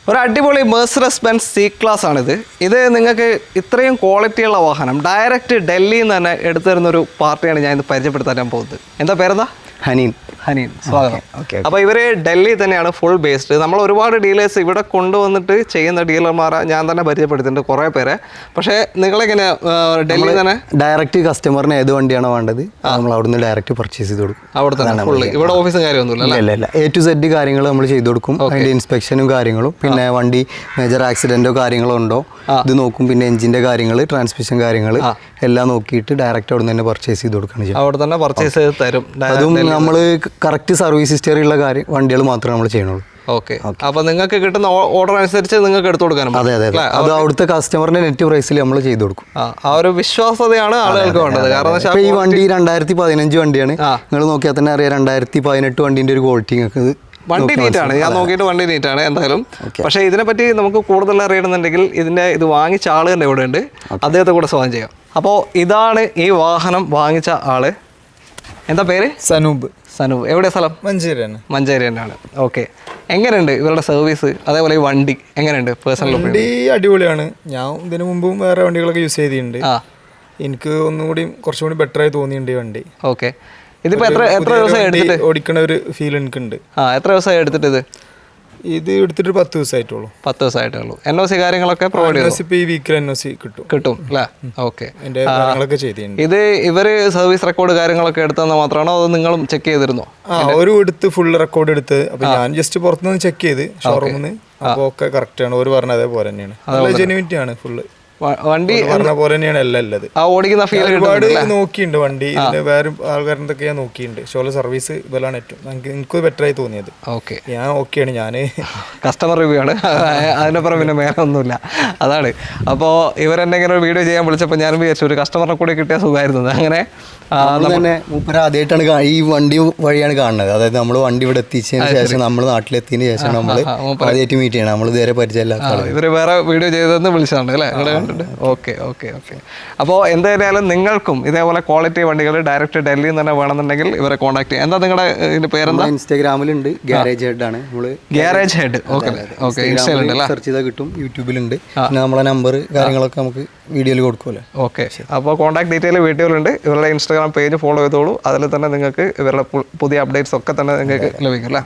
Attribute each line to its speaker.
Speaker 1: ഒരു അടിപൊളി Mercedes Benz C class ആണിത്. ഇത് നിങ്ങൾക്ക് ഇത്രയും ക്വാളിറ്റിയുള്ള വാഹനം ഡയറക്റ്റ് ഡൽഹിയിൽ നിന്ന് തന്നെ എടുത്തു തരുന്നൊരു പാർട്ടിയാണ് ഞാൻ ഇത് പരിചയപ്പെടുത്താൻ പോകുന്നത്. എന്താ പേരെന്താ? ഹനീൻ, സ്വാഗതം. അപ്പോൾ ഇവർ ഡൽഹി തന്നെയാണ് ഫുൾ ബേസ്ഡ്. നമ്മൾ ഒരുപാട് ഡീലേഴ്സ് ഇവിടെ കൊണ്ടുവന്നിട്ട് ചെയ്യുന്ന ഡീലർമാരെ ഞാൻ തന്നെ പരിചയപ്പെടുത്തിയിട്ടുണ്ട് കുറേ പേരെ. പക്ഷേ നിങ്ങളെങ്ങനെ ഡൽഹി തന്നെ
Speaker 2: ഡയറക്റ്റ് കസ്റ്റമറിന് ഏത് വണ്ടിയാണോ വേണ്ടത് നമ്മൾ അവിടുന്ന് ഡയറക്റ്റ് പർച്ചേസ് ചെയ്ത് കൊടുക്കും.
Speaker 1: അവിടെ തന്നെ ഫുള്ള്, ഇവിടെ ഓഫീസും കാര്യമൊന്നുമില്ല.
Speaker 2: ഇല്ല, A to Z കാര്യങ്ങൾ നമ്മൾ ചെയ്ത് കൊടുക്കും. അതിൻ്റെ ഇൻസ്പെക്ഷനും കാര്യങ്ങളും, പിന്നെ വണ്ടി മേജർ ആക്സിഡൻറ്റോ കാര്യങ്ങളോ ഉണ്ടോ ഇത് നോക്കും. പിന്നെ എഞ്ചിൻ്റെ കാര്യങ്ങൾ, ട്രാൻസ്മിഷൻ കാര്യങ്ങൾ എല്ലാം നോക്കിയിട്ട് ഡയറക്റ്റ് അവിടെ നിന്ന് തന്നെ പർച്ചേസ് ചെയ്ത് കൊടുക്കുകയാണ്.
Speaker 1: അവിടെ തന്നെ പർച്ചേസ് ചെയ്ത് തരും.
Speaker 2: അതും നമ്മൾ കറക്റ്റ് സർവീസ് ഹിസ്റ്ററി ഉള്ള വണ്ടികൾ മാത്രമേ നമ്മൾ ചെയ്യണുള്ളൂ.
Speaker 1: ഓക്കെ, അപ്പോൾ നിങ്ങൾക്ക് കിട്ടുന്ന ഓർഡർ അനുസരിച്ച് നിങ്ങൾക്ക് എടുത്തു കൊടുക്കാനും.
Speaker 2: അതെ, അത് അവിടുത്തെ കസ്റ്റമറിന്റെ നെറ്റ് പ്രൈസിൽ നമ്മൾ ചെയ്ത് കൊടുക്കും.
Speaker 1: ആ ഒരു വിശ്വാസതയാണ് ആളുകൾക്ക് വേണ്ടത്. കാരണം
Speaker 2: ഈ വണ്ടി 2015 വണ്ടിയാണ്. നിങ്ങൾ നോക്കിയാൽ തന്നെ അറിയാം 2018 വണ്ടിന്റെ ഒരു ക്വാളിറ്റി നിങ്ങൾക്ക്
Speaker 1: വണ്ടി നീറ്റാണ്. ഞാൻ നോക്കിയിട്ട് വണ്ടി നീറ്റാണ് എന്തായാലും. പക്ഷേ ഇതിനെപ്പറ്റി നമുക്ക് കൂടുതൽ അറിയണമെന്നുണ്ടെങ്കിൽ ഇത് വാങ്ങിച്ച ആൾ തന്നെ ഇവിടെ ഉണ്ട്, അദ്ദേഹത്തെ കൂടെ സ്വാഗതം ചെയ്യാം. അപ്പോൾ ഇതാണ് ഈ വാഹനം വാങ്ങിച്ച ആള്. എന്താ പേര്?
Speaker 3: സനൂപ്.
Speaker 1: എവിടെ സ്ഥലം? മഞ്ചേരി തന്നെയാണ്. ഓക്കെ, എങ്ങനെയുണ്ട് ഇവരുടെ സർവീസ്, അതേപോലെ ഈ വണ്ടി എങ്ങനെയുണ്ട്? പേഴ്സണൽ
Speaker 3: വണ്ടി അടിപൊളിയാണ്. ഞാൻ ഇതിനു മുമ്പും വേറെ വണ്ടികളൊക്കെ യൂസ് ചെയ്തിട്ടുണ്ട്. എനിക്ക് കുറച്ചും കൂടി ബെറ്റർ ആയി തോന്നിയിട്ടുണ്ട് ഈ വണ്ടി.
Speaker 1: ഓക്കെ, ഇതിപ്പോ എത്ര ദിവസമായി എടുത്തിട്ട്
Speaker 3: ഓടിക്കണ ഒരു ഫീൽ എനിക്കുണ്ട്.
Speaker 1: എത്ര ദിവസമായി എടുത്തിട്ട്?
Speaker 3: ഇത് എടുത്തിട്ട് 10 ദിവസമായിട്ടുള്ളൂ.
Speaker 1: 10 ദിവസമായിട്ടുള്ളൂ. NOC കാര്യങ്ങളൊക്കെ പ്രൊവൈഡ് ചെയ്യും.
Speaker 3: ഈ വീക്കിൽ NOC കിട്ടും
Speaker 1: അല്ലേ? ഓക്കെ,
Speaker 3: കാര്യങ്ങളൊക്കെ ചെയ്തിട്ടുണ്ട്.
Speaker 1: ഇത് ഇവര് സർവീസ് റെക്കോർഡ് കാര്യങ്ങളൊക്കെ എടുത്തെന്ന് മാത്രമാണോ അതോ നിങ്ങളും ചെക്ക് ചെയ്തിരുന്നോ?
Speaker 3: ഒരു എടുത്ത് ഫുൾ റെക്കോർഡ് എടുത്ത്, അപ്പൊ ഞാൻ ജസ്റ്റ് പുറത്തുനിന്ന് ചെക്ക് ചെയ്ത് ഷോറൂമിൽ നിന്ന്. അപ്പൊ ഒക്കെ കറക്റ്റ് ആണ്. ഒരു പറഞ്ഞ അതേപോലെ തന്നെയാണ്. ജെന്യൂനിറ്റി ആണ് ഫുള്ള്. വണ്ടി പറഞ്ഞ പോലെ തന്നെയാണ് എല്ലാം.
Speaker 1: ഓടിക്കുന്ന ഫീൽ
Speaker 3: ഒരുപാട് നോക്കിയിട്ടുണ്ട് വണ്ടി. വേറെ ആൾക്കാരെന്തൊക്കെ ഞാൻ നോക്കിയിട്ടുണ്ട്. ഷോള് സർവീസ് ഇതെല്ലാം ഏറ്റവും എനിക്ക് ബെറ്റർ ആയി തോന്നിയത്.
Speaker 1: ഓക്കെ,
Speaker 3: ഞാൻ ഓക്കെയാണ്. ഞാൻ
Speaker 1: കസ്റ്റമർ റിവ്യൂ ആണ്, അതിനപ്പുറം പിന്നെ വേറെ ഒന്നുമില്ല. അതാണ്. അപ്പോൾ ഇവരെന്നെ ഇങ്ങനെ ഒരു വീഡിയോ ചെയ്യാൻ വിളിച്ചപ്പോൾ ഞാൻ വിചാരിച്ചു ഒരു കസ്റ്റമറിനെ കൂടി കിട്ടിയ സുഖമായിരുന്നു. അങ്ങനെ
Speaker 2: തന്നെ മൂപ്പര് ആദ്യമായിട്ടാണ് ഈ വണ്ടി വഴിയാണ് കാണുന്നത്. അതായത് നമ്മൾ വണ്ടി ഇവിടെ എത്തിച്ചതിന് ശേഷം നമ്മൾ നാട്ടിലെത്തിയതിന് ശേഷം നമ്മൾ ആദ്യമായിട്ട് മീറ്റ് ചെയ്യണം. നമ്മൾ ഇതുവരെ പരിചയമില്ലാത്ത
Speaker 1: ഇവർ വേറെ വീഡിയോ ചെയ്തതെന്ന് വിളിച്ചതാണ് അല്ലേ? ഓക്കെ. അപ്പോൾ എന്തായാലും നിങ്ങൾക്കും ഇതേപോലെ ക്വാളിറ്റി വണ്ടികൾ ഡയറക്റ്റ് ഡൽഹിയിൽ നിന്ന് തന്നെ വേണമെന്നുണ്ടെങ്കിൽ ഇവരെ കോൺടാക്ട് ചെയ്യാം. എന്താ നിങ്ങളുടെ ഇതിന്റെ പേരെന്താ?
Speaker 2: ഇൻസ്റ്റാഗ്രാമിലുണ്ട്, ഗ്യാരേജ് ഹെഡ് ആണ്.
Speaker 1: Garage head. ഓക്കെ, ഇൻസ്റ്റാഗ്രാമിൽ
Speaker 2: സെർച്ച് ചെയ്താൽ കിട്ടും, യൂട്യൂബിലുണ്ട്. പിന്നെ നമ്മളെ നമ്പർ കാര്യങ്ങളൊക്കെ നമുക്ക് വീഡിയോയിൽ കൊടുക്കുമല്ലോ.
Speaker 1: ഓക്കെ, അപ്പോൾ കോൺടാക്ട് ഡീറ്റെയിൽ വീഡിയോയിലുണ്ട്. ഇവരുടെ ഇൻസ്റ്റാഗ്രാം പേജ് ഫോളോ ചെയ്തോളൂ. അതിൽ തന്നെ നിങ്ങൾക്ക് ഇവരുടെ പുതിയ അപ്ഡേറ്റ്സ് ഒക്കെ തന്നെ നിങ്ങൾക്ക് ലഭിക്കും അല്ലേ?